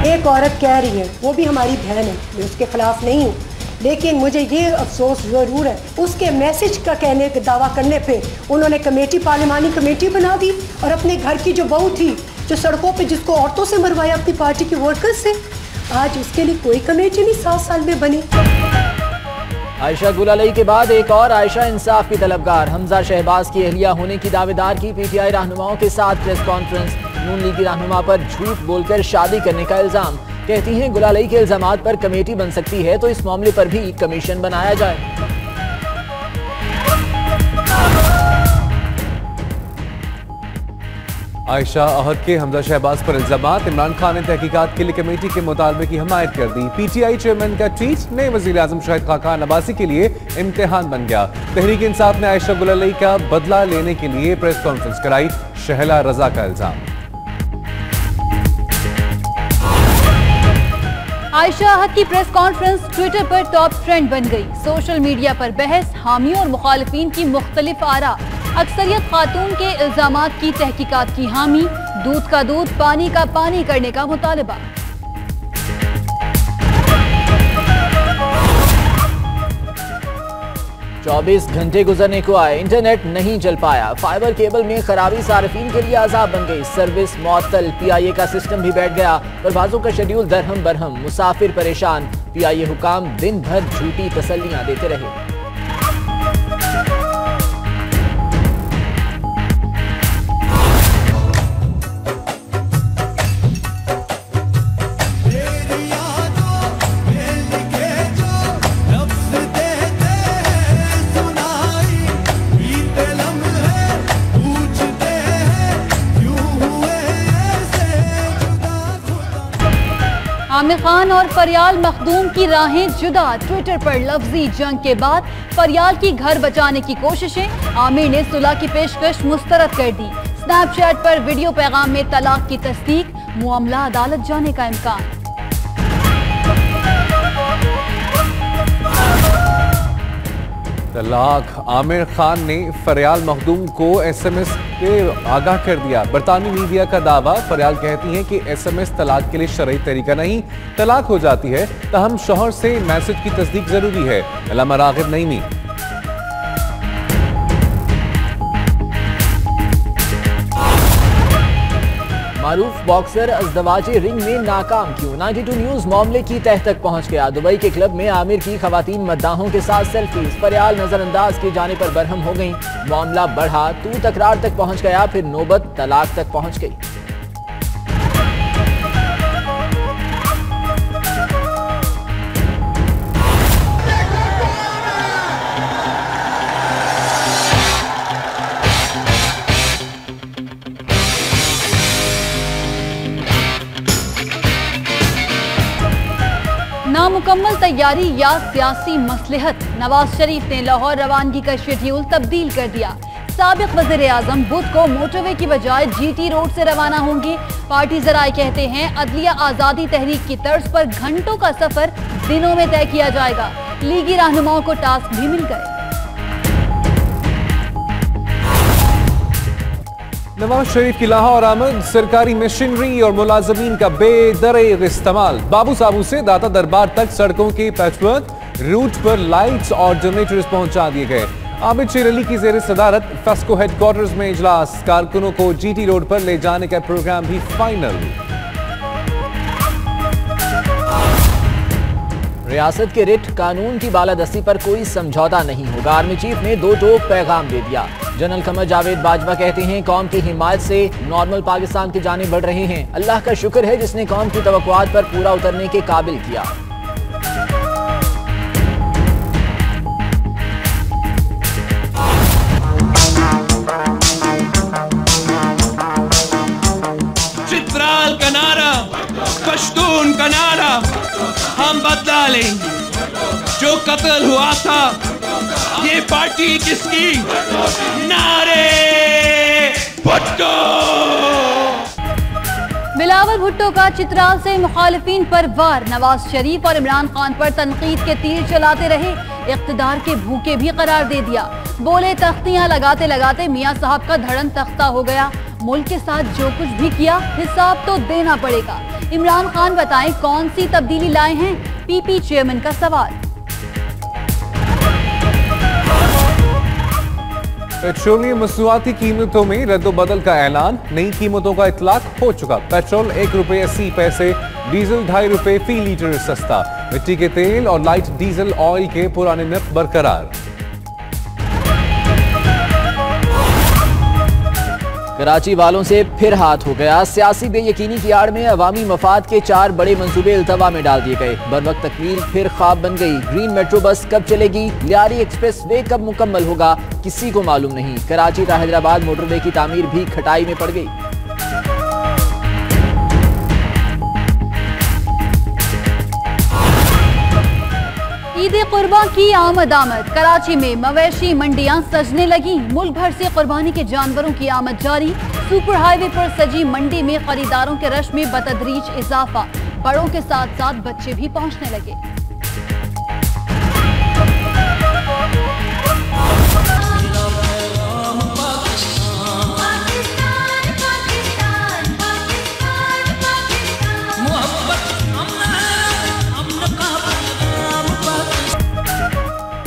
एक औरत कह रही है, वो भी हमारी बहन है, मैं उसके खिलाफ नहीं हूँ, लेकिन मुझे ये अफसोस ज़रूर है उसके मैसेज का कहने का दावा करने पे उन्होंने कमेटी, पार्लिमानी कमेटी बना दी और अपने घर की जो बहू थी जो सड़कों पे जिसको औरतों से मरवाया अपनी पार्टी के वर्कर्स से, आज उसके लिए कोई कमेटी नहीं 7 साल में बनी। आयशा गुलालई के बाद एक और आयशा इंसाफ की तलबगार हमजा शहबाज की अहलिया होने की दावेदार की पीटीआई रहनुमाओं के साथ प्रेस कॉन्फ्रेंस। नून लीग की रहनुमा पर झूठ बोलकर शादी करने का इल्जाम। कहती हैं गुलालई के इल्जामात पर कमेटी बन सकती है तो इस मामले पर भी कमीशन बनाया जाए। आयशा अहद के हमजा शहबाज पर इल्जामात। इमरान खान ने तहकीकात के लिए कमेटी के मुतालबे की हमायत कर दी। पीटीआई चेयरमैन का ट्वीट नए वजीर आजम शाहिद खाकान अब्बासी के लिए इम्तिहान बन गया। तहरीक इंसाफ ने आयशा गुलालई का बदला लेने के लिए प्रेस कॉन्फ्रेंस कराई। शहला रजा का इल्जाम। आयशा अहद की प्रेस कॉन्फ्रेंस ट्विटर पर टॉप ट्रेंड बन गई। सोशल मीडिया पर बहस, हामियों और मुखालिफिन की मुख्तलिफ आरा। अक्सरियत खातून के इल्जामात की तहकीकात की हामी, दूध का दूध पानी का पानी करने का मुतालबा। चौबीस घंटे गुजरने को आए, इंटरनेट नहीं चल पाया। फाइबर केबल में खराबी सार्फिन के लिए अजाब बन गई। सर्विस मुअत्तल, पीआईए का सिस्टम भी बैठ गया। परवाजों का शेड्यूल दरहम बरहम, मुसाफिर परेशान। पीआईए हुकाम दिन भर झूठी तसल्लियां देते रहे। आमिर खान और फरियाल मखदूम की राहें जुदा। ट्विटर पर लफ्जी जंग के बाद फरियाल की घर बचाने की कोशिशें। आमिर ने सुलह की पेशकश मुस्तरद कर दी। स्नैपचैट पर वीडियो पैगाम में तलाक की तस्दीक। मामला अदालत जाने का इम्कान। तलाक। आमिर खान ने फरियाल मखदूम को एसएमएस के आगाह कर दिया। बरतानवी मीडिया का दावा। फरियाल कहती हैं कि एसएमएस तलाक के लिए शरई तरीका नहीं, तलाक हो जाती है, तहम शौहर से मैसेज की तस्दीक जरूरी है। अल्लामा रागिब नईमी। मारूफ बॉक्सर अज़दवाजी रिंग में नाकाम क्यों? 92 न्यूज मामले की तह तक पहुंच गया। दुबई के क्लब में आमिर की खवातीन मद्दाहों के साथ सेल्फीज। फरियाल नजरअंदाज किए जाने पर बरहम हो गई। मामला बढ़ा, तू तकरार तक पहुंच गया, फिर नौबत तलाक तक पहुंच गई। नामुकम्मल तैयारी या सियासी मसलहत। नवाज शरीफ ने लाहौर रवानगी का शेड्यूल तब्दील कर दिया। साबिक वज़ीर आज़म बुध को मोटरवे की बजाय जीटी रोड से रवाना होंगे। पार्टी ज़राए कहते हैं अदलिया आज़ादी तहरीक की तर्ज पर घंटों का सफर दिनों में तय किया जाएगा। लीगी रहनुमाओं को टास्क भी मिल गए। नवाज शरीफ की लाहौर आमद। सरकारी मशीनरी और मुलाजमीन का बेदरेग इस्तेमाल। बाबू साबू से दाता दरबार तक सड़कों के पैचवर्क। रूट पर लाइट्स और जनरेटर्स पहुंचा दिए गए। आबिद शेर अली की जेर सदारत फेस्को हेडक्वार्टर्स में इजलास। कारकुनों को जीटी रोड पर ले जाने का प्रोग्राम भी फाइनल। रियासत के रिट कानून की बालादस्ती पर कोई समझौता नहीं होगा। आर्मी चीफ ने 2 टोक पैगाम दे दिया। जनरल कमर जावेद बाजवा कहते हैं कौम की हिमायत से नॉर्मल पाकिस्तान की जानिब बढ़ रहे हैं। अल्लाह का शुक्र है जिसने कौम की तवक्कुआत पर पूरा उतरने के काबिल किया। चित्राल का नारा, पश्तून का नारा, हम बदला लेंगे। जो कत्ल हुआ था ये पार्टी किसकी? नारे भुट्टो। बिलावल भुट्टो का चित्राल से मुखालिफिन पर वार। नवाज शरीफ और इमरान खान पर तनकीद के तीर चलाते रहे। इख्तिदार के भूखे भी करार दे दिया। बोले तख्तियां लगाते लगाते मियां साहब का धड़न तख्ता हो गया। मुल्क के साथ जो कुछ भी किया हिसाब तो देना पड़ेगा। इमरान खान बताएं कौन सी तब्दीली लाए हैं, पीपी चेयरमैन का सवाल। पेट्रोलियम मसनूआती कीमतों में रद्दोबदल का ऐलान, नई कीमतों का इतलाक हो चुका। पेट्रोल ₹1.80, डीजल ₹2.5 फी लीटर सस्ता। मिट्टी के तेल और लाइट डीजल ऑयल के पुराने नर्ख बरकरार। कराची वालों से फिर हाथ हो गया। सियासी बेयकीनी की आड़ में अवामी मफाद के 4 बड़े मंसूबे इल्तवा में डाल दिए गए। बर वक्त तकमील फिर ख्वाब बन गई। ग्रीन मेट्रो बस कब चलेगी, लियारी एक्सप्रेस वे कब मुकम्मल होगा, किसी को मालूम नहीं। कराची टा हैदराबाद मोटरवे की तामीर भी खटाई में पड़ गई। ईद कुर्बान की आमद। कराची में मवेशी मंडियां सजने लगी। मुल्क भर से कुर्बानी के जानवरों की आमद जारी। सुपर हाईवे पर सजी मंडी में खरीदारों के रश में बतदरीज इजाफा। बड़ों के साथ साथ बच्चे भी पहुंचने लगे।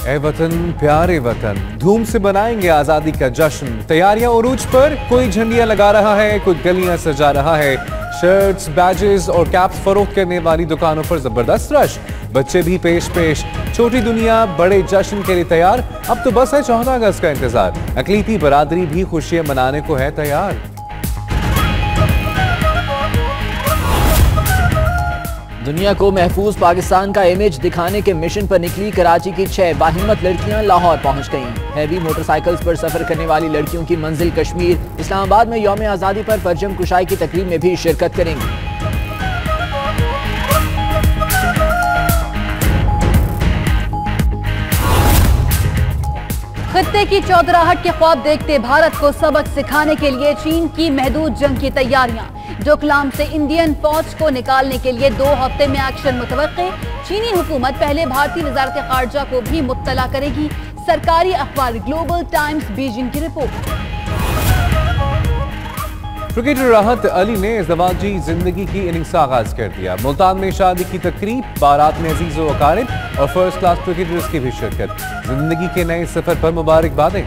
ए वतन प्यारे वतन, धूम से बनाएंगे आजादी का जश्न। तैयारियां उरूज पर, कोई झंडियां लगा रहा है, कोई गलियां सजा रहा है। शर्ट्स, बैजेस और कैप्स फरोख्त करने वाली दुकानों पर जबरदस्त रश। बच्चे भी पेश छोटी दुनिया बड़े जश्न के लिए तैयार। अब तो बस है 14 अगस्त का इंतजार। अकलीती बरादरी भी खुशियां मनाने को है तैयार। दुनिया को महफूज पाकिस्तान का इमेज दिखाने के मिशन पर निकली कराची की 6 बाहिम्मत लड़कियां लाहौर पहुंच गईं। हैवी मोटरसाइकिल्स पर सफर करने वाली लड़कियों की मंजिल कश्मीर। इस्लामाबाद में यौम आज़ादी पर परचम कुशाई की तकरीब में भी शिरकत करेंगी। खत्ते की चौधराहट के ख्वाब देखते भारत को सबक सिखाने के लिए चीन की महदूद जंग की तैयारियां। डोकलाम से इंडियन फौज को निकालने के लिए 2 हफ्ते में एक्शन मुतवक्के। चीनी हुकूमत पहले भारतीय वजारत खारजा को भी मुत्तला करेगी। सरकारी अखबार ग्लोबल टाइम्स बीजिंग की रिपोर्ट। क्रिकेटर राहत अली ने ज़वाजी जिंदगी की इनिंग्स का आगाज कर दिया। मुल्तान में शादी की तकरीब, बारात में अजीज़ व अकारिब और फर्स्ट क्लास क्रिकेटर्स की भी शिरकत। जिंदगी के नए सफर पर मुबारकबादें।